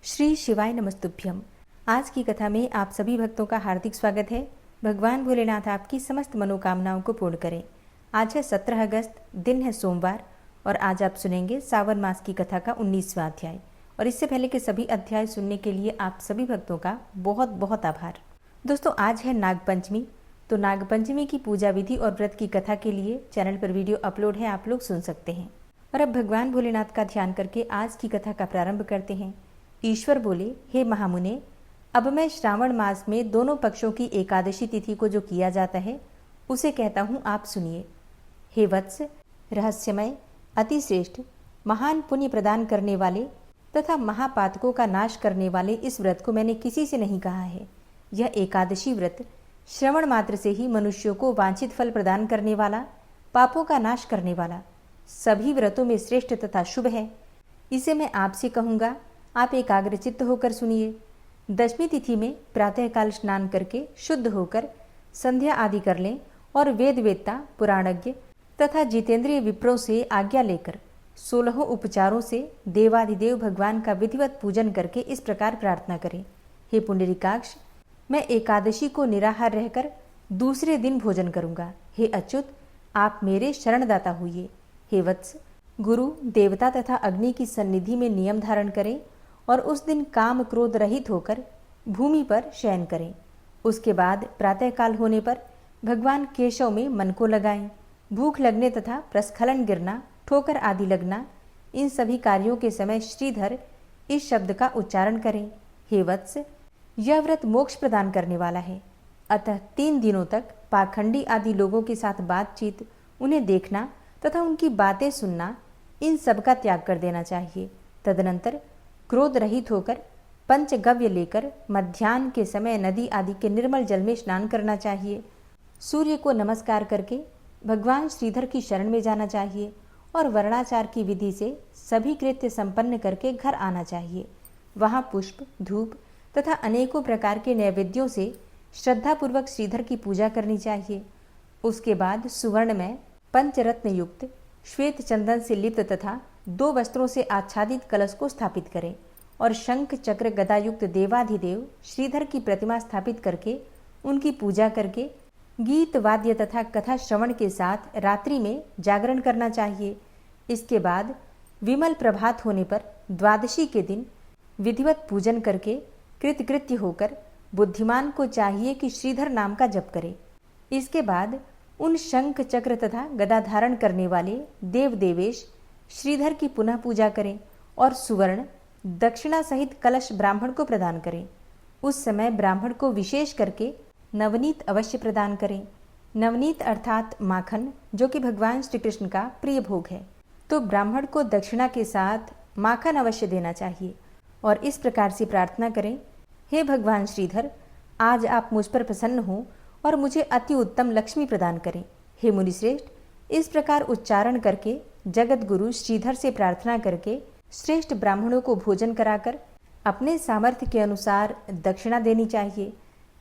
श्री शिवाय नमस्तुभ्यम। आज की कथा में आप सभी भक्तों का हार्दिक स्वागत है। भगवान भोलेनाथ आपकी समस्त मनोकामनाओं को पूर्ण करें। आज है 17 अगस्त, दिन है सोमवार और आज आप सुनेंगे सावन मास की कथा का 19वां अध्याय। और इससे पहले के सभी अध्याय सुनने के लिए आप सभी भक्तों का बहुत बहुत आभार। दोस्तों, आज है नागपंचमी, तो नागपंचमी की पूजा विधि और व्रत की कथा के लिए चैनल पर वीडियो अपलोड है, आप लोग सुन सकते हैं। और अब भगवान भोलेनाथ का ध्यान करके आज की कथा का प्रारंभ करते हैं। ईश्वर बोले, हे महामुने, अब मैं श्रावण मास में दोनों पक्षों की एकादशी तिथि को जो किया जाता है उसे कहता हूँ, आप सुनिए। हे वत्स, रहस्यमय, अतिश्रेष्ठ, महान पुण्य प्रदान करने वाले तथा महापातकों का नाश करने वाले इस व्रत को मैंने किसी से नहीं कहा है। यह एकादशी व्रत श्रवण मात्र से ही मनुष्यों को वांछित फल प्रदान करने वाला, पापों का नाश करने वाला, सभी व्रतों में श्रेष्ठ तथा शुभ है। इसे मैं आपसे कहूँगा, आप एकाग्रचित्त होकर सुनिए। दशमी तिथि में प्रातःकाल स्नान करके शुद्ध होकर संध्या आदि कर लें और वेद वेत्ता, पुराणज्ञ तथा जितेंद्रिय विप्रों से आज्ञा लेकर 16 उपचारों से देवाधिदेव भगवान का विधिवत पूजन करके इस प्रकार प्रार्थना करें। हे पुंडरीकाक्ष, मैं एकादशी को निराहार रहकर दूसरे दिन भोजन करूंगा। हे अच्युत, आप मेरे शरणदाता हुइए। हे वत्स, गुरु, देवता तथा अग्नि की सन्निधि में नियम धारण करें और उस दिन काम क्रोध रहित होकर भूमि पर शयन करें। उसके बाद प्रातःकाल होने पर भगवान केशव में मन को लगाएं। भूख लगने तथा प्रस्खलन गिरना, ठोकर आदि लगना, इन सभी कार्यों के समय श्रीधर इस शब्द का उच्चारण करें। हे वत्स, यह व्रत मोक्ष प्रदान करने वाला है, अतः 3 दिनों तक पाखंडी आदि लोगों के साथ बातचीत, उन्हें देखना तथा उनकी बातें सुनना, इन सब का त्याग कर देना चाहिए। तदनंतर क्रोध रहित होकर पंचगव्य लेकर मध्याह्न के समय नदी आदि के निर्मल जल में स्नान करना चाहिए। सूर्य को नमस्कार करके भगवान श्रीधर की शरण में जाना चाहिए और वर्णाचार की विधि से सभी कृत्य संपन्न करके घर आना चाहिए। वहाँ पुष्प, धूप तथा अनेकों प्रकार के नैवेद्यों से श्रद्धापूर्वक श्रीधर की पूजा करनी चाहिए। उसके बाद सुवर्ण में पंचरत्न युक्त श्वेत चंदन से लिप्त तथा 2 वस्त्रों से आच्छादित कलश को स्थापित करें और शंख चक्र गदा युक्त देवाधिदेव श्रीधर की प्रतिमा स्थापित करके उनकी पूजा करके गीत वाद्य तथा कथा श्रवण के साथ रात्रि में जागरण करना चाहिए। इसके बाद विमल प्रभात होने पर द्वादशी के दिन विधिवत पूजन करके कृतकृत्य होकर बुद्धिमान को चाहिए कि श्रीधर नाम का जप करे। इसके बाद उन शंख चक्र तथा गदा धारण करने वाले देव देवेश श्रीधर की पुनः पूजा करें और सुवर्ण दक्षिणा सहित कलश ब्राह्मण को प्रदान करें। उस समय ब्राह्मण को विशेष करके नवनीत अवश्य प्रदान करें। नवनीत अर्थात माखन, जो कि भगवान श्री कृष्ण का प्रिय भोग है, तो ब्राह्मण को दक्षिणा के साथ माखन अवश्य देना चाहिए और इस प्रकार से प्रार्थना करें, हे भगवान श्रीधर, आज आप मुझ पर प्रसन्न हो और मुझे अति उत्तम लक्ष्मी प्रदान करें। हे मुनिश्रेष्ठ, इस प्रकार उच्चारण करके जगत गुरु श्रीधर से प्रार्थना करके श्रेष्ठ ब्राह्मणों को भोजन कराकर अपने सामर्थ्य के अनुसार दक्षिणा देनी चाहिए।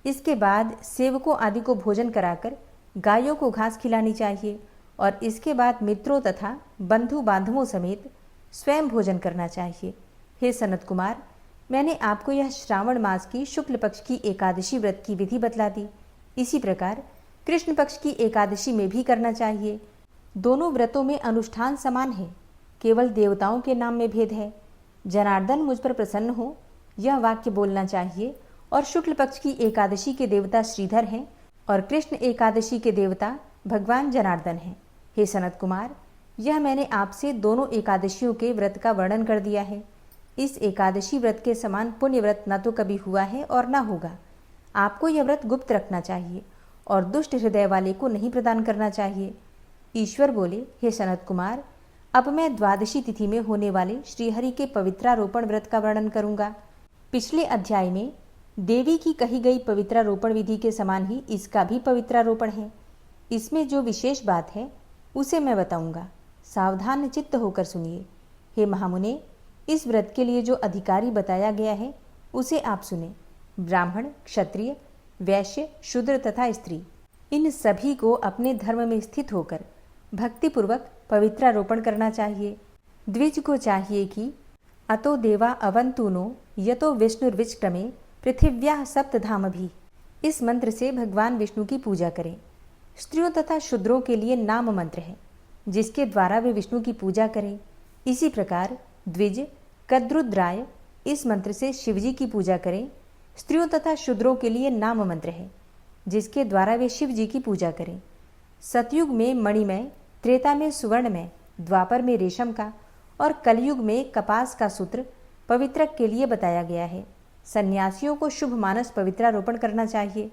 इसके बाद सेवकों आदि को भोजन कराकर गायों को घास खिलानी चाहिए और इसके बाद मित्रों तथा बंधु बांधवों समेत स्वयं भोजन करना चाहिए। हे सनत कुमार, मैंने आपको यह श्रावण मास की शुक्ल पक्ष की एकादशी व्रत की विधि बतला दी। इसी प्रकार कृष्ण पक्ष की एकादशी में भी करना चाहिए। दोनों व्रतों में अनुष्ठान समान है, केवल देवताओं के नाम में भेद है। जनार्दन मुझ पर प्रसन्न हो, यह वाक्य बोलना चाहिए और शुक्ल पक्ष की एकादशी के देवता श्रीधर हैं और कृष्ण एकादशी के देवता भगवान जनार्दन हैं। हे सनत कुमार, यह मैंने आपसे दोनों एकादशियों के व्रत का वर्णन कर दिया है। इस एकादशी व्रत के समान पुण्य व्रत न तो कभी हुआ है और न होगा। आपको यह व्रत गुप्त रखना चाहिए और दुष्ट हृदय वाले को नहीं प्रदान करना चाहिए। ईश्वर बोले, हे सनत कुमार, अब मैं द्वादशी तिथि में होने वाले श्रीहरि के पवित्रारोपण व्रत का वर्णन करूंगा। पिछले अध्याय में देवी की कही गई पवित्रारोपण विधि के समान ही इसका भी पवित्रारोपण है। इसमें जो विशेष बात है उसे मैं बताऊंगा, सावधान चित्त होकर सुनिए। हे महामुने, इस व्रत के लिए जो अधिकारी बताया गया है उसे आप सुने। ब्राह्मण, क्षत्रिय, वैश्य, शूद्र तथा स्त्री, इन सभी को अपने धर्म में स्थित होकर भक्तिपूर्वक पवित्रारोपण करना चाहिए। द्विज को चाहिए कि अतो देवा अवंतुनो यतो विष्णुर्विचक्रमे पृथिव्याः सप्तधाम भी। इस मंत्र से भगवान विष्णु की पूजा करें। स्त्रियों तथा शूद्रों के लिए नाम मंत्र है, जिसके द्वारा वे विष्णु की पूजा करें। इसी प्रकार द्विज कद्रुद्राय इस मंत्र से शिवजी की पूजा करें। स्त्रियों तथा शूद्रों के लिए नाम मंत्र है, जिसके द्वारा वे शिव जी की पूजा करें। सतयुग में मणिमय, त्रेता में सुवर्णमय, द्वापर में रेशम का और कलयुग में कपास का सूत्र पवित्रक के लिए बताया गया है। सन्यासियों को शुभ मानस पवित्रारोपण करना चाहिए।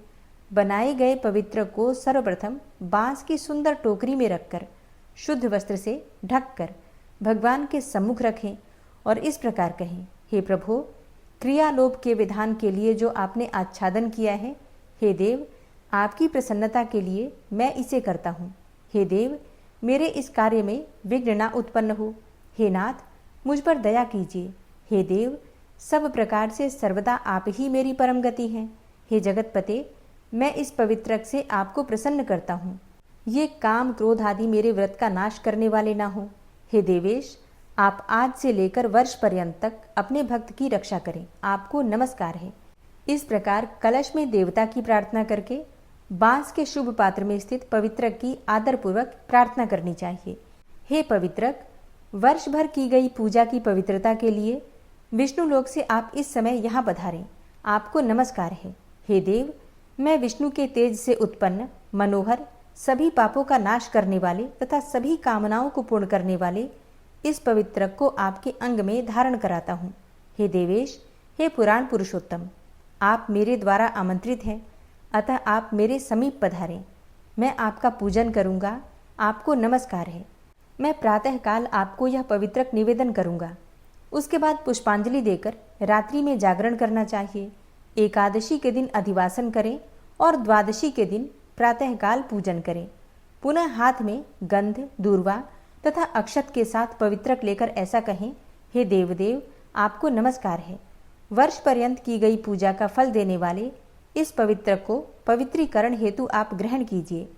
बनाए गए पवित्र को सर्वप्रथम बांस की सुंदर टोकरी में रखकर शुद्ध वस्त्र से ढककर भगवान के सम्मुख रखें और इस प्रकार कहें, हे प्रभु, क्रियालोप के विधान के लिए जो आपने आच्छादन किया है, हे देव, आपकी प्रसन्नता के लिए मैं इसे करता हूँ। हे देव, मेरे इस कार्य में विघ्न न उत्पन्न हो। हे नाथ, मुझ पर दया कीजिए। हे देव, सब प्रकार से सर्वदा आप ही मेरी परम गति हैं। हे जगतपते, मैं इस पवित्रक से आपको प्रसन्न करता हूँ। ये काम क्रोध आदि मेरे व्रत का नाश करने वाले ना हो। हे देवेश, आप आज से लेकर वर्ष पर्यंत तक अपने भक्त की रक्षा करें। आपको नमस्कार है। इस प्रकार कलश में देवता की प्रार्थना करके बांस के शुभ पात्र में स्थित पवित्रक की आदरपूर्वक प्रार्थना करनी चाहिए। हे पवित्रक, वर्ष भर की गई पूजा की पवित्रता के लिए विष्णु लोक से आप इस समय यहाँ पधारें। आपको नमस्कार है। हे देव, मैं विष्णु के तेज से उत्पन्न मनोहर, सभी पापों का नाश करने वाले तथा सभी कामनाओं को पूर्ण करने वाले इस पवित्रक को आपके अंग में धारण कराता हूँ। हे देवेश, हे पुराण पुरुषोत्तम, आप मेरे द्वारा आमंत्रित हैं, अतः आप मेरे समीप पधारें। मैं आपका पूजन करूँगा। आपको नमस्कार है। मैं प्रातःकाल आपको यह पवित्रक निवेदन करूँगा। उसके बाद पुष्पांजलि देकर रात्रि में जागरण करना चाहिए। एकादशी के दिन अधिवासन करें और द्वादशी के दिन प्रातःकाल पूजन करें। पुनः हाथ में गंध, दूर्वा तथा अक्षत के साथ पवित्रक लेकर ऐसा कहें, हे देवदेव, आपको नमस्कार है। वर्ष पर्यंत की गई पूजा का फल देने वाले इस पवित्रक को पवित्रीकरण हेतु आप ग्रहण कीजिए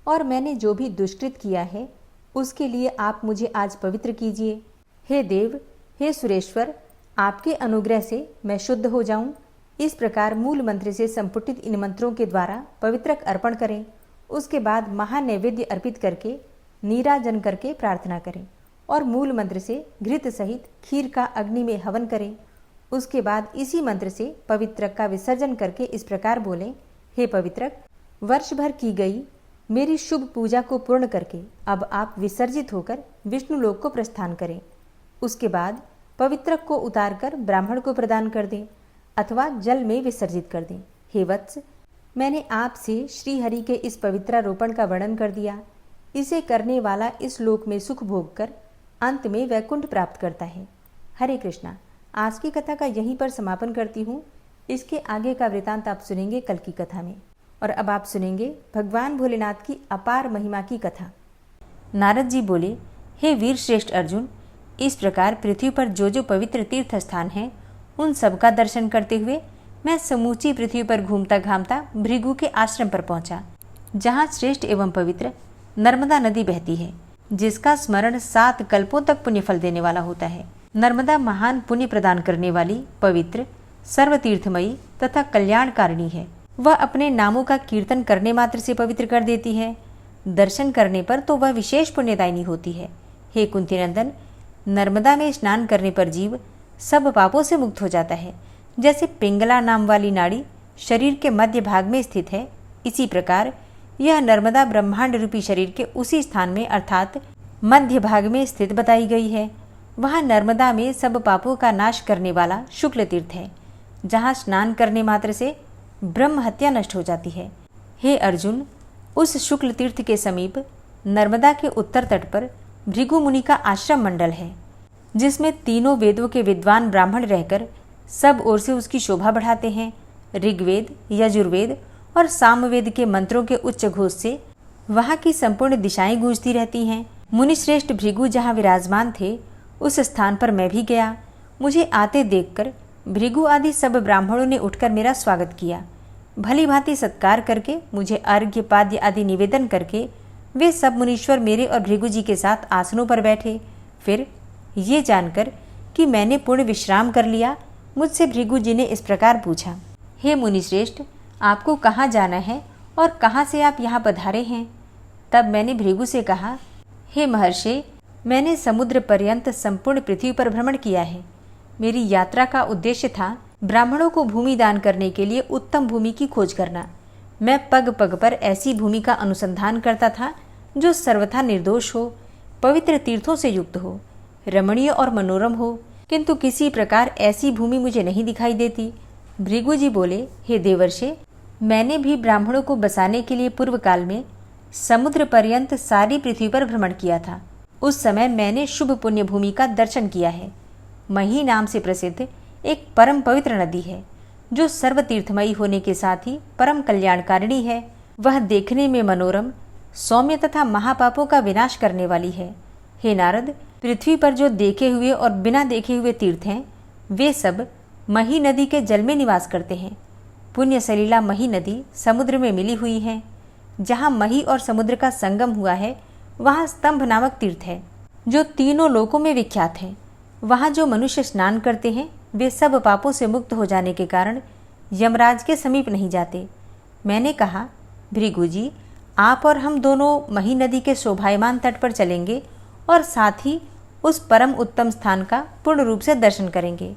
और मैंने जो भी दुष्कृत किया है उसके लिए आप मुझे आज पवित्र कीजिए। हे देव, हे सुरेश्वर, आपके अनुग्रह से मैं शुद्ध हो जाऊं। इस प्रकार मूल मंत्र से संपुटित इन मंत्रों के द्वारा पवित्रक अर्पण करें। उसके बाद महानैवेद्य अर्पित करके नीराजन करके प्रार्थना करें और मूल मंत्र से घृत सहित खीर का अग्नि में हवन करें। उसके बाद इसी मंत्र से पवित्रक का विसर्जन करके इस प्रकार बोलें, हे पवित्रक, वर्ष भर की गई मेरी शुभ पूजा को पूर्ण करके अब आप विसर्जित होकर विष्णु लोक को प्रस्थान करें। उसके बाद पवित्रक को उतारकर ब्राह्मण को प्रदान कर दें अथवा जल में विसर्जित कर दें। हे वत्स, मैंने आपसे श्रीहरि के इस पवित्रारोपण का वर्णन कर दिया। इसे करने वाला इस लोक में सुख भोग कर अंत में वैकुंठ प्राप्त करता है। हरे कृष्णा। आज की कथा का यहीं पर समापन करती हूँ। इसके आगे का वृतांत आप सुनेंगे कल की कथा में। और अब आप सुनेंगे भगवान भोलेनाथ की अपार महिमा की कथा। नारद जी बोले, हे वीर श्रेष्ठ अर्जुन, इस प्रकार पृथ्वी पर जो जो पवित्र तीर्थ स्थान हैं उन सब का दर्शन करते हुए मैं समूची पृथ्वी पर घूमता घामता भृगु के आश्रम पर पहुंचा, जहाँ श्रेष्ठ एवं पवित्र नर्मदा नदी बहती है, जिसका स्मरण 7 कल्पों तक पुण्य फल देने वाला होता है। नर्मदा महान पुण्य प्रदान करने वाली, पवित्र, सर्वतीर्थमयी तथा कल्याणकारिणी है। वह अपने नामों का कीर्तन करने मात्र से पवित्र कर देती है। दर्शन करने पर तो वह विशेष पुण्यदायिनी होती है। हे कुंती नंदन, नर्मदा में स्नान करने पर जीव सब पापों से मुक्त हो जाता है। जैसे पिंगला नाम वाली नाड़ी शरीर के मध्य भाग में स्थित है, इसी प्रकार यह नर्मदा ब्रह्मांड रूपी शरीर के उसी स्थान में अर्थात मध्य भाग में स्थित बताई गई है। वहाँ नर्मदा में सब पापों का नाश करने वाला शुक्ल तीर्थ है, जहाँ स्नान करने मात्र से ब्रह्म हत्या नष्ट हो जाती है। हे अर्जुन, उस शुक्ल तीर्थ के समीप नर्मदा के उत्तर तट पर भृगु मुनि का आश्रम मंडल है, जिसमें तीनों वेदों के विद्वान ब्राह्मण रहकर सब ओर से उसकी शोभा बढ़ाते हैं। ऋग्वेद, यजुर्वेद और सामवेद के मंत्रों के उच्च घोष से वहाँ की संपूर्ण दिशाएं गूंजती रहती हैं। मुनिश्रेष्ठ भृगु जहाँ विराजमान थे, उस स्थान पर मैं भी गया। मुझे आते देखकर भृगु आदि सब ब्राह्मणों ने उठकर मेरा स्वागत किया। भली भांति सत्कार करके मुझे अर्घ्य पाद्य आदि निवेदन करके वे सब मुनीश्वर मेरे और भृगु जी के साथ आसनों पर बैठे। फिर ये जानकर कि मैंने पूर्ण विश्राम कर लिया, मुझसे भृगु जी ने इस प्रकार पूछा, हे मुनिश्रेष्ठ, आपको कहाँ जाना है और कहाँ से आप यहाँ पधारे हैं? तब मैंने भृगु से कहा, हे महर्षि, मैंने समुद्र पर्यंत संपूर्ण पृथ्वी पर भ्रमण किया है। मेरी यात्रा का उद्देश्य था ब्राह्मणों को भूमि दान करने के लिए उत्तम भूमि की खोज करना। मैं पग पग पर ऐसी भूमि का अनुसंधान करता था जो सर्वथा निर्दोष हो, पवित्र तीर्थों से युक्त हो, रमणीय और मनोरम हो, किंतु किसी प्रकार ऐसी भूमि मुझे नहीं दिखाई देती। भृगु जी बोले, हे देवर्षि, मैंने भी ब्राह्मणों को बसाने के लिए पूर्व काल में समुद्र पर्यंत सारी पृथ्वी पर भ्रमण किया था। उस समय मैंने शुभ पुण्य भूमि का दर्शन किया है। मही नाम से प्रसिद्ध एक परम पवित्र नदी है, जो सर्व तीर्थमयी होने के साथ ही परम कल्याणकारिणी है। वह देखने में मनोरम, सौम्य तथा महापापों का विनाश करने वाली है। हे नारद, पृथ्वी पर जो देखे हुए और बिना देखे हुए तीर्थ हैं, वे सब मही नदी के जल में निवास करते हैं। पुण्य सलीला मही नदी समुद्र में मिली हुई है। जहाँ मही और समुद्र का संगम हुआ है, वहाँ स्तंभ नामक तीर्थ है, जो तीनों लोकों में विख्यात है। वहाँ जो मनुष्य स्नान करते हैं, वे सब पापों से मुक्त हो जाने के कारण यमराज के समीप नहीं जाते। मैंने कहा, भृगु जी, आप और हम दोनों मही नदी के शोभायमान तट पर चलेंगे और साथ ही उस परम उत्तम स्थान का पूर्ण रूप से दर्शन करेंगे।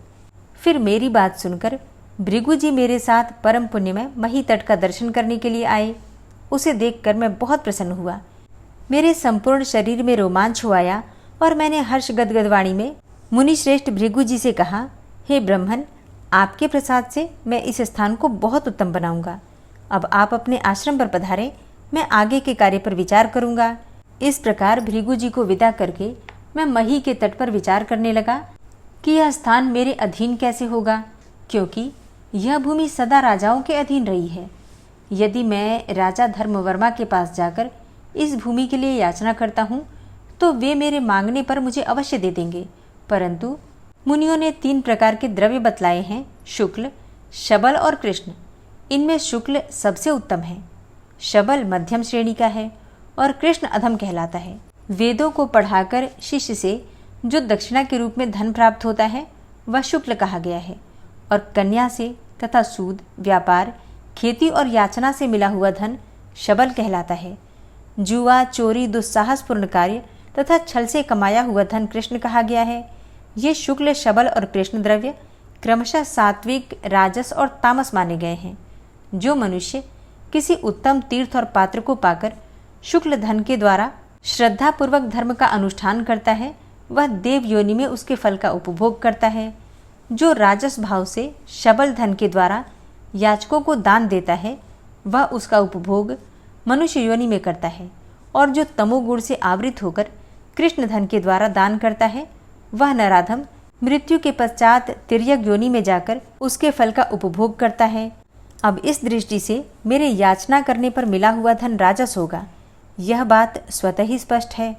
फिर मेरी बात सुनकर भृगु जी मेरे साथ परम पुण्य में मही तट का दर्शन करने के लिए आए। उसे देखकर मैं बहुत प्रसन्न हुआ। मेरे संपूर्ण शरीर में रोमांच हो आया और मैंने हर्ष गदगद वाणी में मुनिश्रेष्ठ भृगु जी से कहा, हे ब्रह्मन, आपके प्रसाद से मैं इस स्थान को बहुत उत्तम बनाऊंगा। अब आप अपने आश्रम पर पधारें, मैं आगे के कार्य पर विचार करूंगा। इस प्रकार भृगु जी को विदा करके मैं मही के तट पर विचार करने लगा कि यह स्थान मेरे अधीन कैसे होगा, क्योंकि यह भूमि सदा राजाओं के अधीन रही है। यदि मैं राजा धर्मवर्मा के पास जाकर इस भूमि के लिए याचना करता हूँ, तो वे मेरे मांगने पर मुझे अवश्य दे देंगे। परंतु मुनियों ने 3 प्रकार के द्रव्य बतलाए हैं, शुक्ल, शबल और कृष्ण। इनमें शुक्ल सबसे उत्तम है, शबल मध्यम श्रेणी का है और कृष्ण अधम कहलाता है। वेदों को पढ़ाकर शिष्य से जो दक्षिणा के रूप में धन प्राप्त होता है, वह शुक्ल कहा गया है, और कन्या से तथा सूद, व्यापार, खेती और याचना से मिला हुआ धन शबल कहलाता है। जुआ, चोरी, दुस्साहसपूर्ण कार्य तथा छल से कमाया हुआ धन कृष्ण कहा गया है। ये शुक्ल, शबल और कृष्ण द्रव्य क्रमशः सात्विक, राजस और तामस माने गए हैं। जो मनुष्य किसी उत्तम तीर्थ और पात्र को पाकर शुक्ल धन के द्वारा श्रद्धापूर्वक धर्म का अनुष्ठान करता है, वह देव योनि में उसके फल का उपभोग करता है। जो राजस भाव से शबल धन के द्वारा याचकों को दान देता है, वह उसका उपभोग मनुष्य योनि में करता है। और जो तमोगुण से आवृत होकर कृष्ण धन के द्वारा दान करता है, वह नराधम मृत्यु के पश्चात तिर्यक योनि में जाकर उसके फल का उपभोग करता है। अब इस दृष्टि से मेरे याचना करने पर मिला हुआ धन राजस होगा, यह बात स्वतः ही स्पष्ट है।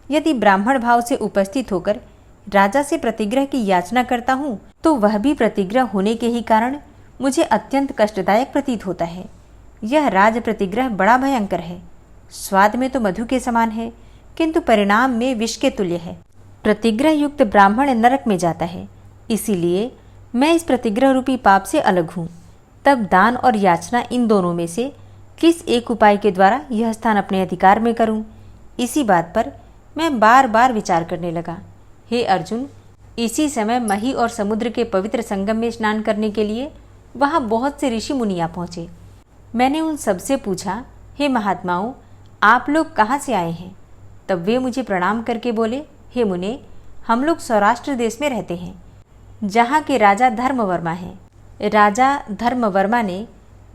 यदि ब्राह्मण भाव से उपस्थित होकर राजा से प्रतिग्रह की याचना करता हूँ, तो वह भी प्रतिग्रह होने के ही कारण मुझे अत्यंत कष्टदायक प्रतीत होता है। यह राज प्रतिग्रह बड़ा भयंकर है। स्वाद में तो मधु के समान है, किंतु परिणाम में विष के तुल्य है। प्रतिग्रह युक्त ब्राह्मण नरक में जाता है। इसीलिए मैं इस प्रतिग्रह रूपी पाप से अलग हूँ। तब दान और याचना, इन दोनों में से किस एक उपाय के द्वारा यह स्थान अपने अधिकार में करूं? इसी बात पर मैं बार बार विचार करने लगा। हे अर्जुन, इसी समय मही और समुद्र के पवित्र संगम में स्नान करने के लिए वहां बहुत से ऋषि मुनि आ पहुंचे। मैंने उन सबसे पूछा, हे महात्माओं, आप लोग कहाँ से आए हैं? तब वे मुझे प्रणाम करके बोले, हे मुने, हम लोग सौराष्ट्र देश में रहते हैं, जहाँ के राजा धर्मवर्मा हैं। राजा धर्मवर्मा ने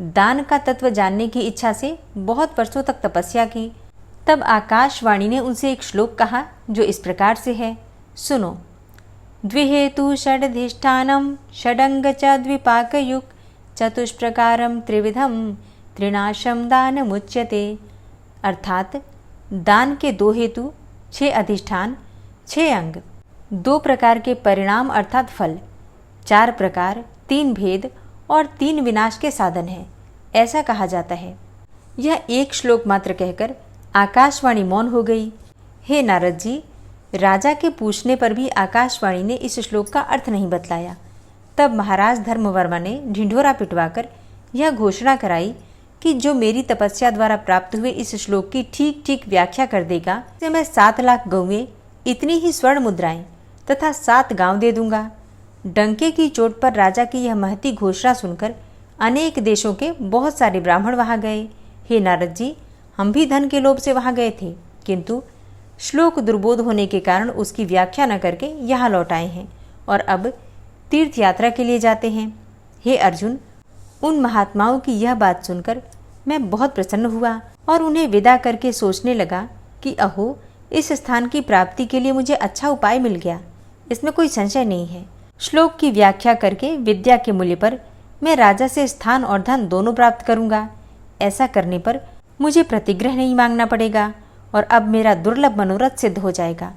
दान का तत्व जानने की इच्छा से बहुत वर्षों तक तपस्या की। तब आकाशवाणी ने उनसे एक श्लोक कहा, जो इस प्रकार से है, सुनो। द्विहेतु षडधिष्ठानम षडंग च द्विपाकयुक् चतुष्प्रकारम त्रिविधम त्रिनाशम दान मुच्यते। अर्थात दान के 2 हेतु, 6 अधिष्ठान, 6 अंग, 2 प्रकार के परिणाम अर्थात फल, 4 प्रकार, 3 भेद और 3 विनाश के साधन हैं, ऐसा कहा जाता है। यह एक श्लोक मात्र कहकर आकाशवाणी मौन हो गई। हे नारद जी, राजा के पूछने पर भी आकाशवाणी ने इस श्लोक का अर्थ नहीं बतलाया। तब महाराज धर्मवर्मा ने ढिंढोरा पिटवाकर यह घोषणा कराई कि जो मेरी तपस्या द्वारा प्राप्त हुए इस श्लोक की ठीक ठीक व्याख्या कर देगा, उसे मैं 7 लाख गौएं, इतनी ही स्वर्ण मुद्राएं तथा 7 गांव दे दूंगा। डंके की चोट पर राजा की यह महती घोषणा सुनकर अनेक देशों के बहुत सारे ब्राह्मण वहां गए। हे नारद जी, हम भी धन के लोभ से वहां गए थे, किंतु श्लोक दुर्बोध होने के कारण उसकी व्याख्या न करके यहाँ लौट आए हैं और अब तीर्थ यात्रा के लिए जाते हैं। हे अर्जुन, उन महात्माओं की यह बात सुनकर मैं बहुत प्रसन्न हुआ और उन्हें विदा करके सोचने लगा कि अहो, इस स्थान की प्राप्ति के लिए मुझे अच्छा उपाय मिल गया, इसमें कोई संशय नहीं है। श्लोक की व्याख्या करके विद्या के मूल्य पर मैं राजा से स्थान और धन दोनों प्राप्त करूंगा। ऐसा करने पर मुझे प्रतिग्रह नहीं मांगना पड़ेगा और अब मेरा दुर्लभ मनोरथ सिद्ध हो जाएगा।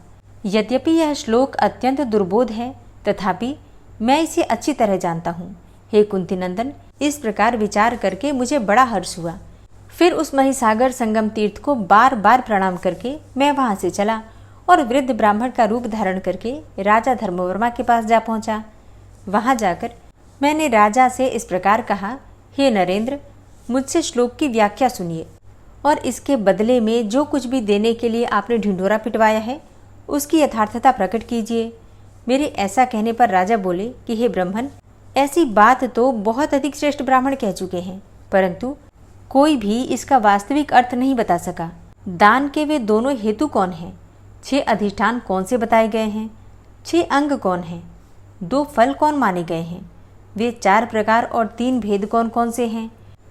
यद्यपि यह श्लोक अत्यंत दुर्बोध है, तथापि मैं इसे अच्छी तरह जानता हूँ। हे कुंती नंदन, इस प्रकार विचार करके मुझे बड़ा हर्ष हुआ। फिर उस महिसागर संगम तीर्थ को बार बार प्रणाम करके मैं वहां से चला और वृद्ध ब्राह्मण का रूप धारण करके राजा धर्मवर्मा के पास जा पहुंचा। वहां जाकर मैंने राजा से इस प्रकार कहा, हे नरेंद्र, मुझसे श्लोक की व्याख्या सुनिए और इसके बदले में जो कुछ भी देने के लिए आपने ढिंढोरा पिटवाया है उसकी यथार्थता प्रकट कीजिए। मेरे ऐसा कहने पर राजा बोले कि हे ब्राह्मण, ऐसी बात तो बहुत अधिक श्रेष्ठ ब्राह्मण कह चुके हैं, परंतु कोई भी इसका वास्तविक अर्थ नहीं बता सका। दान के वे दोनों हेतु कौन हैं? 6 अधिष्ठान कौन से बताए गए हैं? 6 अंग कौन हैं? 2 फल कौन माने गए हैं? वे 4 प्रकार और 3 भेद कौन कौन से हैं?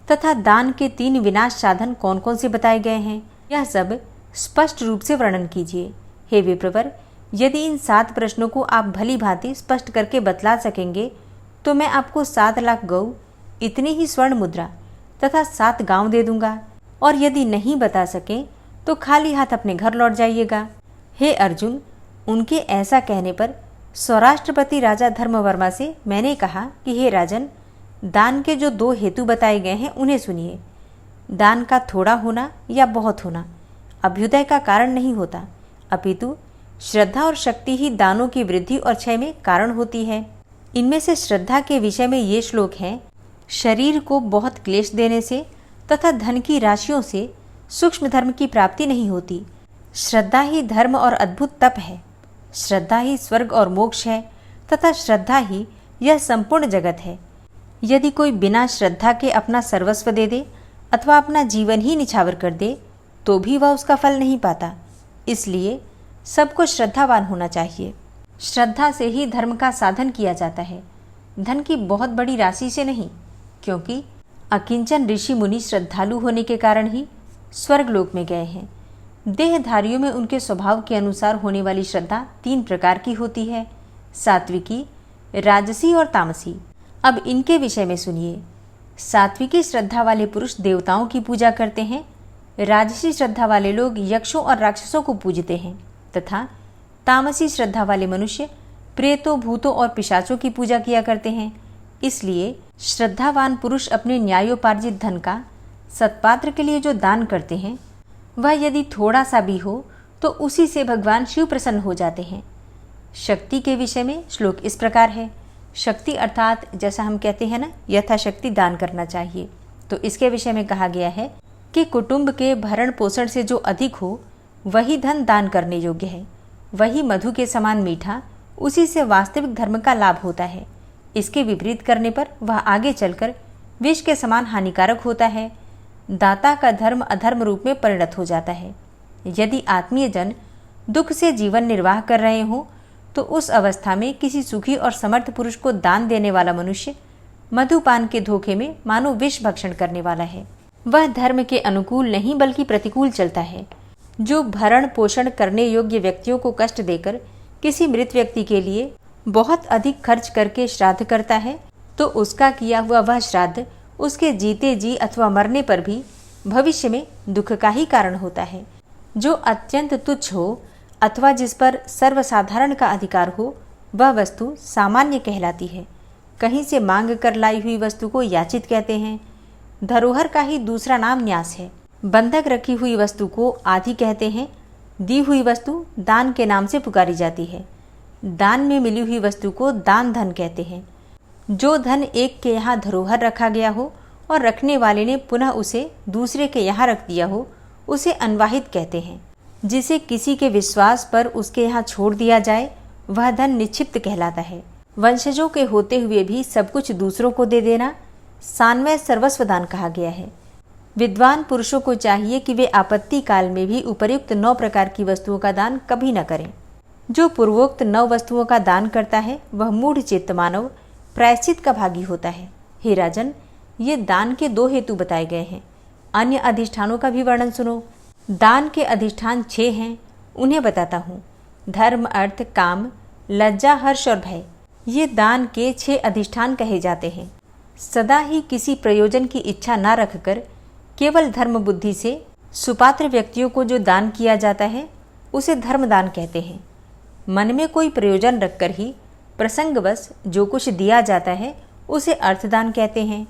तथा दान के 3 विनाश साधन कौन कौन से बताए गए हैं? यह सब स्पष्ट रूप से वर्णन कीजिए। हे विप्रवर, यदि इन 7 प्रश्नों को आप भली भांति स्पष्ट करके बतला सकेंगे तो मैं आपको 7 लाख गौ, इतनी ही स्वर्ण मुद्रा तथा 7 गांव दे दूंगा, और यदि नहीं बता सकें तो खाली हाथ अपने घर लौट जाइएगा। हे अर्जुन, उनके ऐसा कहने पर सौराष्ट्रपति राजा धर्मवर्मा से मैंने कहा कि हे राजन, दान के जो 2 हेतु बताए गए हैं उन्हें सुनिए। दान का थोड़ा होना या बहुत होना अभ्युदय का कारण नहीं होता, अपितु श्रद्धा और शक्ति ही दानों की वृद्धि और क्षय में कारण होती है। इनमें से श्रद्धा के विषय में ये श्लोक हैं, शरीर को बहुत क्लेश देने से तथा धन की राशियों से सूक्ष्म धर्म की प्राप्ति नहीं होती। श्रद्धा ही धर्म और अद्भुत तप है। श्रद्धा ही स्वर्ग और मोक्ष है तथा श्रद्धा ही यह संपूर्ण जगत है। यदि कोई बिना श्रद्धा के अपना सर्वस्व दे दे अथवा अपना जीवन ही निछावर कर दे तो भी वह उसका फल नहीं पाता। इसलिए सबको श्रद्धावान होना चाहिए। श्रद्धा से ही धर्म का साधन किया जाता है, धन की बहुत बड़ी राशि से नहीं, क्योंकि अकिंचन ऋषि मुनि श्रद्धालु होने के कारण ही स्वर्गलोक में गए हैं। देहधारियों में उनके स्वभाव के अनुसार होने वाली श्रद्धा 3 प्रकार की होती है, सात्विकी, राजसी और तामसी। अब इनके विषय में सुनिए। सात्विकी श्रद्धा वाले पुरुष देवताओं की पूजा करते हैं, राजसी श्रद्धा वाले लोग यक्षों और राक्षसों को पूजते हैं तथा तामसी श्रद्धा वाले मनुष्य प्रेतों, भूतों और पिशाचों की पूजा किया करते हैं। इसलिए श्रद्धावान पुरुष अपने न्यायोपार्जित धन का सत्पात्र के लिए जो दान करते हैं वह यदि थोड़ा सा भी हो तो उसी से भगवान शिव प्रसन्न हो जाते हैं। शक्ति के विषय में श्लोक इस प्रकार है। शक्ति अर्थात जैसा हम कहते हैं ना, यथाशक्ति दान करना चाहिए। तो इसके विषय में कहा गया है कि कुटुंब के भरण पोषण से जो अधिक हो वही धन दान करने योग्य है। वही मधु के समान मीठा, उसी से वास्तविक धर्म का लाभ होता है। इसके विपरीत करने पर वह आगे चलकर विष के समान हानिकारक होता है। दाता का धर्म अधर्म रूप में परिणत हो जाता है। यदि आत्मीय जन दुख से जीवन निर्वाह कर रहे हों तो उस अवस्था में किसी सुखी और समर्थ पुरुष को दान देने वाला मनुष्य मधुपान के धोखे में मानो विष भक्षण करने वाला है। वह धर्म के अनुकूल नहीं बल्कि प्रतिकूल चलता है। जो भरण पोषण करने योग्य व्यक्तियों को कष्ट देकर किसी मृत व्यक्ति के लिए बहुत अधिक खर्च करके श्राद्ध करता है तो उसका किया हुआ वह श्राद्ध उसके जीते जी अथवा मरने पर भी भविष्य में दुख का ही कारण होता है। जो अत्यंत तुच्छ हो अथवा जिस पर सर्वसाधारण का अधिकार हो वह वस्तु सामान्य कहलाती है। कहीं से मांग कर लाई हुई वस्तु को याचित कहते हैं। धरोहर का ही दूसरा नाम न्यास है। बंधक रखी हुई वस्तु को आधी कहते हैं। दी हुई वस्तु दान के नाम से पुकारी जाती है। दान में मिली हुई वस्तु को दान धन कहते हैं। जो धन एक के यहाँ धरोहर रखा गया हो और रखने वाले ने पुनः उसे दूसरे के यहाँ रख दिया हो, उसे अनवाहित कहते हैं। जिसे किसी के विश्वास पर उसके यहाँ छोड़ दिया जाए, वह धन निक्षिप्त कहलाता है। वंशजों के होते हुए भी सब कुछ दूसरों को दे देना सान्वय सर्वस्व दान कहा गया है। विद्वान पुरुषों को चाहिए कि वे आपत्ति काल में भी उपर्युक्त 9 प्रकार की वस्तुओं का दान कभी न करें। जो पूर्वोक्त 9 वस्तुओं का दान करता है वह मूढ़ चित्त मानव प्रायश्चित का भागी होता है। हे राजन, ये दान के 2 हेतु बताए गए हैं। अन्य अधिष्ठानों का भी वर्णन सुनो। दान के अधिष्ठान 6 हैं, उन्हें बताता हूँ। धर्म, अर्थ, काम, लज्जा, हर्ष और भय, ये दान के 6 अधिष्ठान कहे जाते हैं। सदा ही किसी प्रयोजन की इच्छा न रखकर केवल धर्म बुद्धि से सुपात्र व्यक्तियों को जो दान किया जाता है उसे धर्मदान कहते हैं। मन में कोई प्रयोजन रखकर ही प्रसंगवश जो कुछ दिया जाता है उसे अर्थदान कहते हैं,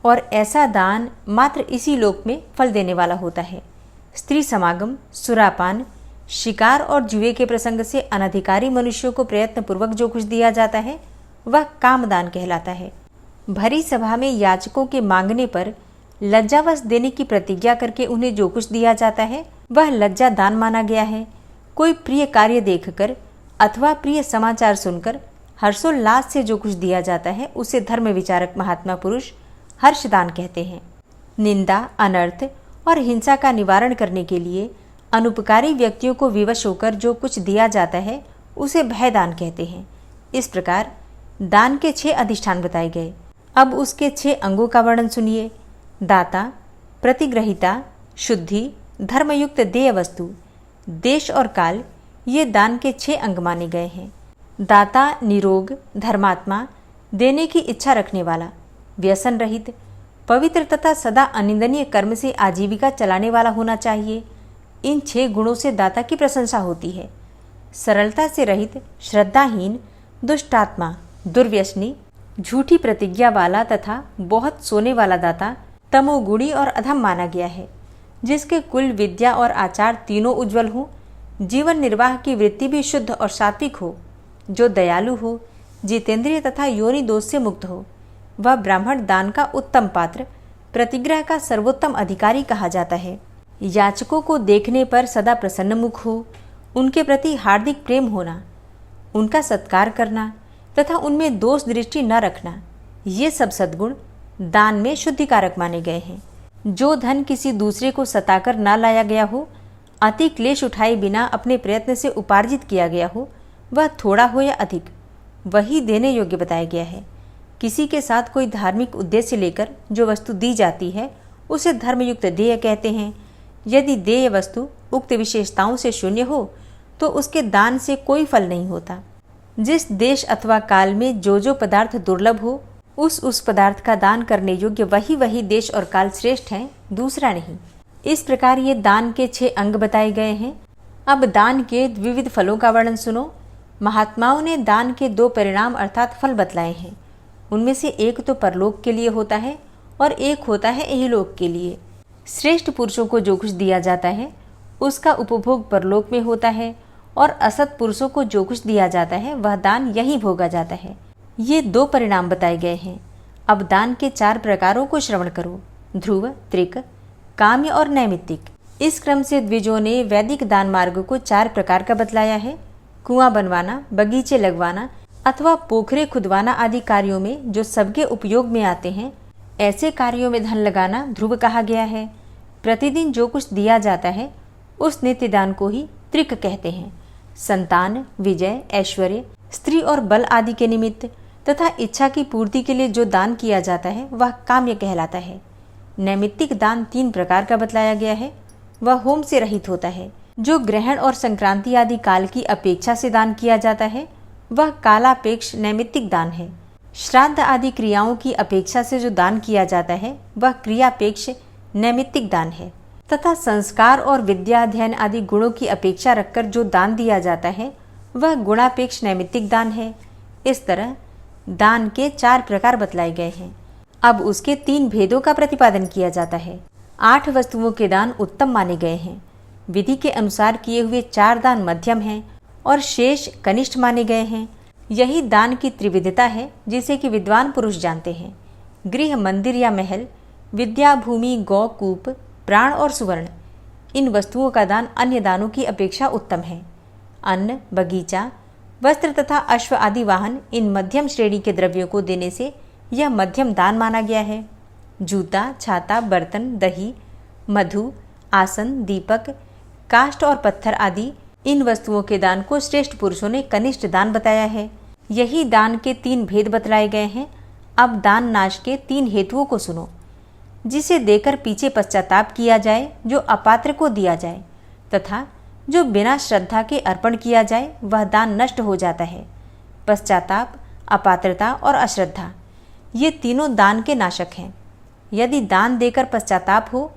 और ऐसा दान मात्र इसी लोक में फल देने वाला होता है। स्त्री समागम, सुरापान, शिकार और जुए के प्रसंग से अनधिकारी मनुष्यों को प्रयत्नपूर्वक जो कुछ दिया जाता है वह कामदान कहलाता है। भरी सभा में याचकों के मांगने पर लज्जावश देने की प्रतिज्ञा करके उन्हें जो कुछ दिया जाता है वह लज्जा दान माना गया है। कोई प्रिय कार्य देखकर अथवा प्रिय समाचार सुनकर हर्षोल्लास से जो कुछ दिया जाता है उसे धर्म विचारक महात्मा पुरुष हर्षदान कहते हैं। निंदा, अनर्थ और हिंसा का निवारण करने के लिए अनुपकारी व्यक्तियों को विवश होकर जो कुछ दिया जाता है उसे भयदान कहते हैं। इस प्रकार दान के 6 अधिष्ठान बताए गए। अब उसके 6 अंगों का वर्णन सुनिए। दाता, प्रतिग्रहिता, शुद्धि, धर्मयुक्त देय वस्तु, देश और काल, ये दान के 6 अंग माने गए हैं। दाता निरोग, धर्मात्मा, देने की इच्छा रखने वाला, व्यसन रहित, पवित्र तथा सदा अनिंदनीय कर्म से आजीविका चलाने वाला होना चाहिए। इन 6 गुणों से दाता की प्रशंसा होती है। सरलता से रहित, श्रद्धाहीन, दुष्टात्मा, दुर्व्यसनी, झूठी प्रतिज्ञा वाला तथा बहुत सोने वाला दाता तमोगुणी और अधम माना गया है। जिसके कुल, विद्या और आचार तीनों उज्ज्वल हो, जीवन निर्वाह की वृत्ति भी शुद्ध और सात्विक हो, जो दयालु हो, जितेंद्रिय तथा योनि दोष से मुक्त हो, वह ब्राह्मण दान का उत्तम पात्र, प्रतिग्रह का सर्वोत्तम अधिकारी कहा जाता है। याचकों को देखने पर सदा प्रसन्न मुख हो, उनके प्रति हार्दिक प्रेम होना, उनका सत्कार करना तथा उनमें दोष दृष्टि न रखना, ये सब सद्गुण दान में शुद्धिकारक माने गए हैं। जो धन किसी दूसरे को सताकर न लाया गया हो, अति क्लेश उठाए बिना अपने प्रयत्न से उपार्जित किया गया हो, वह थोड़ा हो या अधिक, वही देने योग्य बताया गया है। किसी के साथ कोई धार्मिक उद्देश्य लेकर जो वस्तु दी जाती है उसे धर्मयुक्त देय कहते हैं। यदि देय वस्तु उक्त विशेषताओं से शून्य हो तो उसके दान से कोई फल नहीं होता। जिस देश अथवा काल में जो पदार्थ दुर्लभ हो, उस पदार्थ का दान करने योग्य वही देश और काल श्रेष्ठ है, दूसरा नहीं। इस प्रकार ये दान के 6 अंग बताए गए हैं। अब दान के विविध फलों का वर्णन सुनो। महात्माओं ने दान के 2 परिणाम अर्थात फल बतलाए हैं। उनमें से एक तो परलोक के लिए होता है और एक होता है इहलोक के लिए। श्रेष्ठ पुरुषों को जो कुछ दिया जाता है उसका उपभोग परलोक में होता है, और असत पुरुषों को जो कुछ दिया जाता है वह दान यहीं भोगा जाता है। ये 2 परिणाम बताए गए हैं। अब दान के 4 प्रकारों को श्रवण करो। ध्रुव, त्रिक, काम्य और नैमित्तिक। इस क्रम से द्विजों ने वैदिक दान मार्ग को 4 प्रकार का बतलाया है। कुआं बनवाना, बगीचे लगवाना अथवा पोखरे खुदवाना आदि कार्यों में जो सबके उपयोग में आते हैं, ऐसे कार्यों में धन लगाना ध्रुव कहा गया है। प्रतिदिन जो कुछ दिया जाता है उस नित्य दान को ही त्रिक कहते हैं। संतान, विजय, ऐश्वर्य, स्त्री और बल आदि के निमित्त तथा इच्छा की पूर्ति के लिए जो दान किया जाता है वह काम्य कहलाता है। नैमित्तिक दान 3 प्रकार का बतलाया गया है। वह होम से रहित होता है। जो ग्रहण और संक्रांति आदि काल की अपेक्षा से दान किया जाता है वह कालापेक्ष नैमित्तिक दान है। श्राद्ध आदि क्रियाओं की अपेक्षा से जो दान किया जाता है वह क्रियापेक्ष नैमित्तिक दान है। तथा संस्कार और विद्या अध्ययन आदि गुणों की अपेक्षा रखकर जो दान दिया जाता है वह गुणापेक्ष नैमित्तिक दान है। इस तरह दान के 4 प्रकार बतलाए गए हैं। अब उसके 3 भेदों का प्रतिपादन किया जाता है। 8 वस्तुओं के दान उत्तम माने गए हैं। विधि के अनुसार किए हुए 4 दान मध्यम हैं और शेष कनिष्ठ माने गए हैं। यही दान की त्रिविधता है जिसे कि विद्वान पुरुष जानते हैं। गृह, मंदिर या महल, विद्या, भूमि, गौ, कूप, प्राण और सुवर्ण, इन वस्तुओं का दान अन्य दानों की अपेक्षा उत्तम है। अन्न, बगीचा, वस्त्र तथा अश्व आदि वाहन, इन मध्यम श्रेणी के द्रव्यों को देने से यह मध्यम दान माना गया है। जूता, छाता, बर्तन, दही, मधु, आसन, दीपक, काष्ठ और पत्थर आदि, इन वस्तुओं के दान को श्रेष्ठ पुरुषों ने कनिष्ठ दान बताया है। यही दान के 3 भेद बतलाए गए हैं। अब दान नाश के 3 हेतुओं को सुनो। जिसे देकर पीछे पश्चाताप किया जाए, जो अपात्र को दिया जाए, तथा जो बिना श्रद्धा के अर्पण किया जाए, वह दान नष्ट हो जाता है। पश्चाताप, अपात्रता और अश्रद्धा, ये तीनों दान के नाशक हैं। यदि दान देकर पश्चाताप हो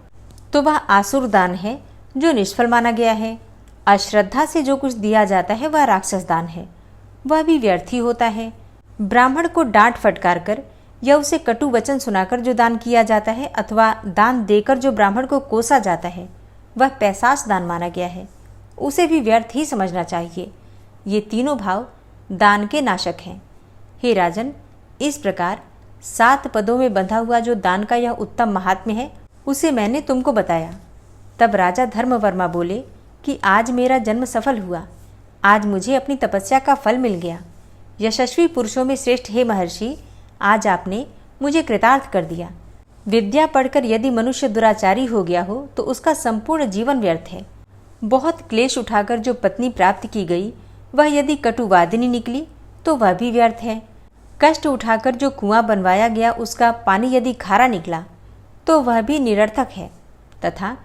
तो वह आसुर दान है, जो निष्फल माना गया है। अश्रद्धा से जो कुछ दिया जाता है वह राक्षस दान है, वह भी व्यर्थ ही होता है। ब्राह्मण को डांट फटकार कर या उसे कटु वचन सुनाकर जो दान किया जाता है, अथवा दान देकर जो ब्राह्मण को कोसा जाता है, वह पैशाच दान माना गया है, उसे भी व्यर्थ ही समझना चाहिए। ये तीनों भाव दान के नाशक हैं। हे राजन, इस प्रकार 7 पदों में बंधा हुआ जो दान का यह उत्तम महात्म्य है, उसे मैंने तुमको बताया। तब राजा धर्मवर्मा बोले कि आज मेरा जन्म सफल हुआ, आज मुझे अपनी तपस्या का फल मिल गया। यशस्वी पुरुषों में श्रेष्ठ हे महर्षि, आज आपने मुझे कृतार्थ कर दिया। विद्या पढ़कर यदि मनुष्य दुराचारी हो गया हो तो उसका संपूर्ण जीवन व्यर्थ है। बहुत क्लेश उठाकर जो पत्नी प्राप्त की गई, वह यदि कटुवादिनी निकली तो वह भी व्यर्थ है। कष्ट उठाकर जो कुआं बनवाया गया, उसका पानी यदि खारा निकला तो वह भी निरर्थक है। तथा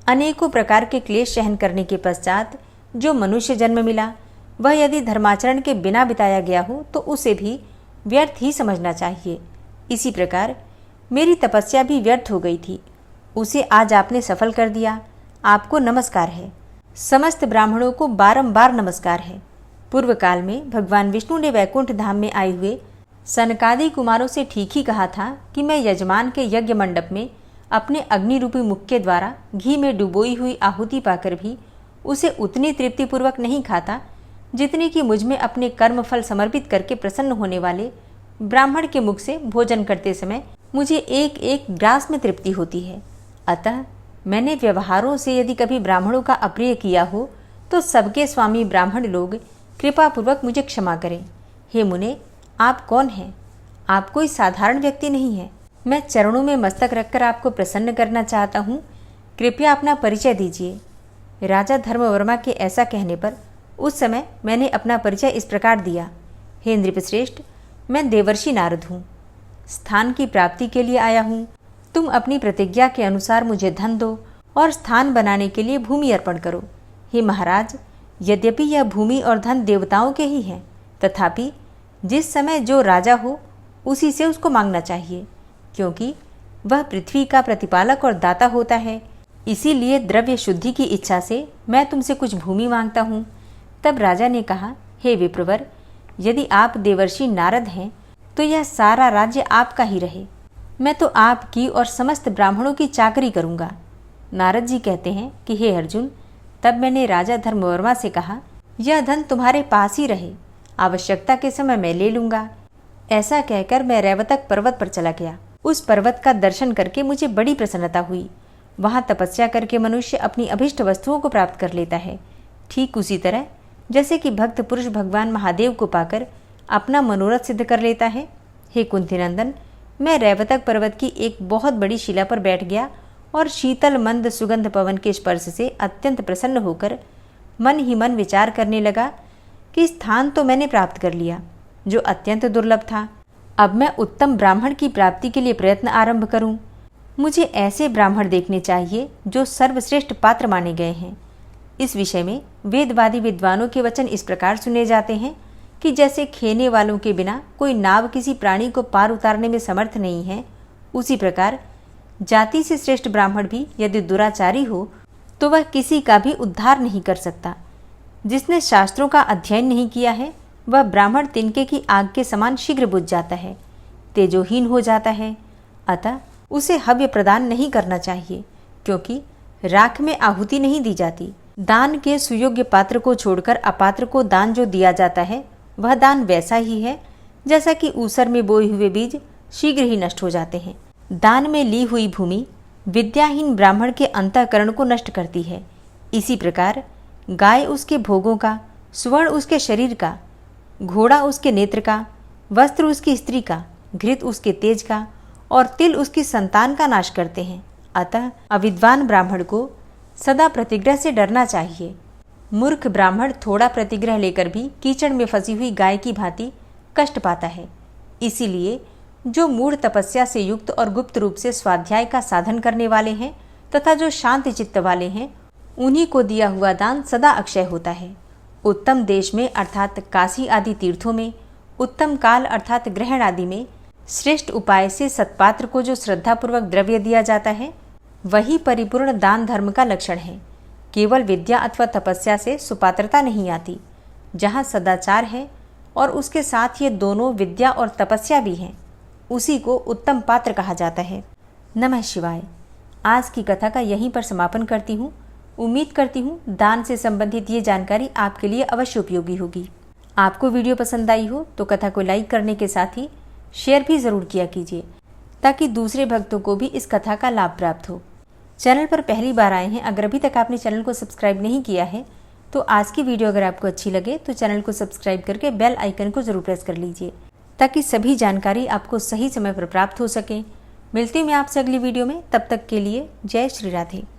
अनेकों प्रकार के क्लेश सहन करने के पश्चात जो मनुष्य जन्म मिला, वह यदि धर्माचरण के बिना बिताया गया हो तो उसे भी व्यर्थ ही समझना चाहिए। इसी प्रकार मेरी तपस्या भी व्यर्थ हो गई थी, उसे आज आपने सफल कर दिया। आपको नमस्कार है। समस्त ब्राह्मणों को बारंबार नमस्कार है। पूर्व काल में भगवान विष्णु ने वैकुंठ धाम में आए हुए सनकादि कुमारों से ठीक ही कहा था कि मैं यजमान के यज्ञ मंडप में अपने अग्नि रूपी मुख के द्वारा घी में डुबोई हुई आहुति पाकर भी उसे उतनी तृप्तिपूर्वक नहीं खाता जितनी कि मुझ में अपने कर्म फल समर्पित करके प्रसन्न होने वाले ब्राह्मण के मुख से भोजन करते समय मुझे एक एक ग्रास में तृप्ति होती है। अतः मैंने व्यवहारों से यदि कभी ब्राह्मणों का अप्रिय किया हो तो सबके स्वामी ब्राह्मण लोग कृपापूर्वक मुझे क्षमा करें। हे मुने, आप कौन हैं? आप कोई साधारण व्यक्ति नहीं है। मैं चरणों में मस्तक रखकर आपको प्रसन्न करना चाहता हूँ, कृपया अपना परिचय दीजिए। राजा धर्मवर्मा के ऐसा कहने पर उस समय मैंने अपना परिचय इस प्रकार दिया। हे नृपश्रेष्ठ, मैं देवर्षि नारद हूँ, स्थान की प्राप्ति के लिए आया हूँ। तुम अपनी प्रतिज्ञा के अनुसार मुझे धन दो और स्थान बनाने के लिए भूमि अर्पण करो। हे महाराज, यद्यपि यह भूमि और धन देवताओं के ही हैं, तथापि जिस समय जो राजा हो उसी से उसको मांगना चाहिए, क्योंकि वह पृथ्वी का प्रतिपालक और दाता होता है। इसीलिए द्रव्य शुद्धि की इच्छा से मैं तुमसे कुछ भूमि मांगता हूँ। तब राजा ने कहा, हे विप्रवर, यदि आप देवर्षि नारद हैं तो यह सारा राज्य आपका ही रहे। मैं तो आपकी और समस्त ब्राह्मणों की चाकरी करूँगा। नारद जी कहते हैं कि हे अर्जुन, तब मैंने राजा धर्मवर्मा से कहा, यह धन तुम्हारे पास ही रहे, आवश्यकता के समय मैं ले लूँगा। ऐसा कहकर मैं रैवतक पर्वत पर चला गया। उस पर्वत का दर्शन करके मुझे बड़ी प्रसन्नता हुई। वहाँ तपस्या करके मनुष्य अपनी अभिष्ट वस्तुओं को प्राप्त कर लेता है। ठीक उसी तरह जैसे कि भक्त पुरुष भगवान महादेव को पाकर अपना मनोरथ सिद्ध कर लेता है। हे कुंती नंदन, मैं रैवतक पर्वत की एक बहुत बड़ी शिला पर बैठ गया और शीतल मंद सुगंध पवन के स्पर्श से अत्यंत प्रसन्न होकर मन ही मन विचार करने लगा कि स्थान तो मैंने प्राप्त कर लिया, जो अत्यंत दुर्लभ था। अब मैं उत्तम ब्राह्मण की प्राप्ति के लिए प्रयत्न आरंभ करूं। मुझे ऐसे ब्राह्मण देखने चाहिए जो सर्वश्रेष्ठ पात्र माने गए हैं। इस विषय में वेदवादी विद्वानों के वचन इस प्रकार सुने जाते हैं कि जैसे खेने वालों के बिना कोई नाव किसी प्राणी को पार उतारने में समर्थ नहीं है, उसी प्रकार जाति से श्रेष्ठ ब्राह्मण भी यदि दुराचारी हो तो वह किसी का भी उद्धार नहीं कर सकता। जिसने शास्त्रों का अध्ययन नहीं किया है वह ब्राह्मण तिनके की आग के समान शीघ्र बुझ जाता है, तेजोहीन हो जाता है। अतः उसे हव्य प्रदान नहीं करना चाहिए, क्योंकि राख में आहुति नहीं दी जाती। दान के सुयोग्य पात्र को छोड़कर अपात्र को दान जो दिया जाता है वह दान वैसा ही है जैसा कि ऊसर में बोए हुए बीज शीघ्र ही नष्ट हो जाते हैं। दान में ली हुई भूमि विद्याहीन ब्राह्मण के अंतःकरण को नष्ट करती है। इसी प्रकार गाय उसके भोगों का, स्वर्ण उसके शरीर का, घोड़ा उसके नेत्र का, वस्त्र उसकी स्त्री का, घृत उसके तेज का और तिल उसकी संतान का नाश करते हैं। अतः अविद्वान ब्राह्मण को सदा प्रतिग्रह से डरना चाहिए। मूर्ख ब्राह्मण थोड़ा प्रतिग्रह लेकर भी कीचड़ में फंसी हुई गाय की भांति कष्ट पाता है। इसीलिए जो मूढ़ तपस्या से युक्त और गुप्त रूप से स्वाध्याय का साधन करने वाले हैं तथा जो शांति चित्त वाले हैं, उन्हीं को दिया हुआ दान सदा अक्षय होता है। उत्तम देश में अर्थात काशी आदि तीर्थों में, उत्तम काल अर्थात ग्रहण आदि में श्रेष्ठ उपाय से सत्पात्र को जो श्रद्धापूर्वक द्रव्य दिया जाता है, वही परिपूर्ण दान धर्म का लक्षण है। केवल विद्या अथवा तपस्या से सुपात्रता नहीं आती। जहाँ सदाचार है और उसके साथ ये दोनों विद्या और तपस्या भी हैं, उसी को उत्तम पात्र कहा जाता है। नमः शिवाय। आज की कथा का यहीं पर समापन करती हूँ। उम्मीद करती हूँ दान से संबंधित ये जानकारी आपके लिए अवश्य उपयोगी होगी। आपको वीडियो पसंद आई हो तो कथा को लाइक करने के साथ ही शेयर भी ज़रूर किया कीजिए, ताकि दूसरे भक्तों को भी इस कथा का लाभ प्राप्त हो। चैनल पर पहली बार आए हैं, अगर अभी तक आपने चैनल को सब्सक्राइब नहीं किया है तो आज की वीडियो अगर आपको अच्छी लगे तो चैनल को सब्सक्राइब करके बेल आइकन को ज़रूर प्रेस कर लीजिए, ताकि सभी जानकारी आपको सही समय पर प्राप्त हो सके। मिलती हूँ मैं आपसे अगली वीडियो में, तब तक के लिए जय श्री राधे।